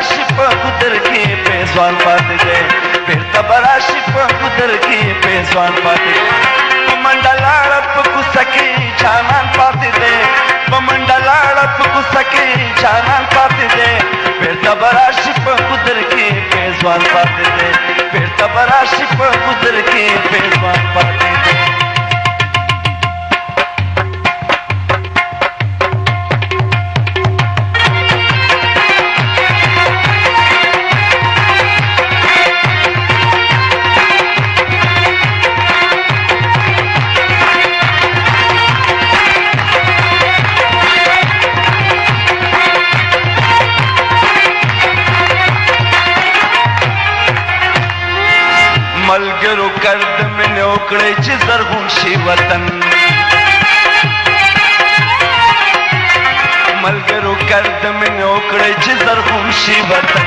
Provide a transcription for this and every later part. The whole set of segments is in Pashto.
براشي په ګودر کې پیسوان پاتې دی بیرته براشي په ګودر کې پیسوان پاتې دی په منډه لاړه په کوڅه کې جانان پاتې دی په منډه لاړه په کوڅه کې جانان پاتې دی بیرته براشي په ګودر کې پیسوان پاتې دی بیرته براشي په ګودر کې پیسوان پاتې دی ملګرو کرد مې وکړې چې زرغون شي وطن ملګرو کرد مې وکړې چې زرغون شي وطن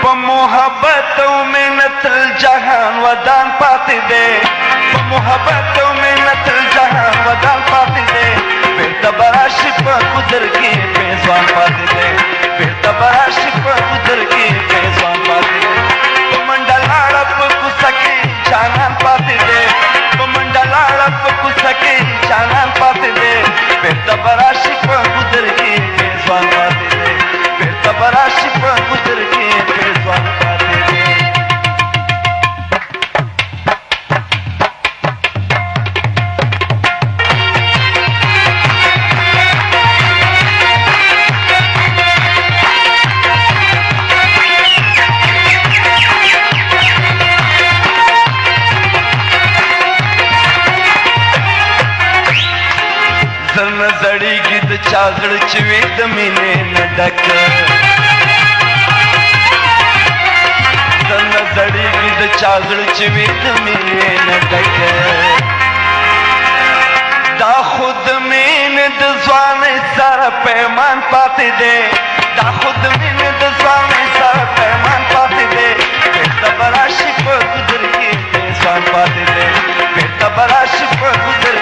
په محبت او مینت جهان ودان پاتې دی په محبت او مینت جهان ودان پاتې دی بیرته براشي په ګودر کې پیسوان پاتې دی بیرته براشي په ګودر کې پیسوان پاتې دی په منډه لاړه په کوڅه کې جانان پاتې دی په منډه لاړه په کوڅه کې جانان پاتې دی بیرته براشي په ګودر کې پیسوان پاتې دی بیرته براشي په ګودر کې پیسوان پاتې دی زړه زړیږي د چا زړه چې وي د مینې نه ډک زړه زړیږي د چا زړه چې وي د مینې نه ډک دا خود مینې د ځوانۍ سره پیمان پاتې دی دا خود مینې د ځوانۍ سره پیمان پاتې دی بیرته براشي په ګودر کې پیسوان پاتې دی بیرته براشي په ګودر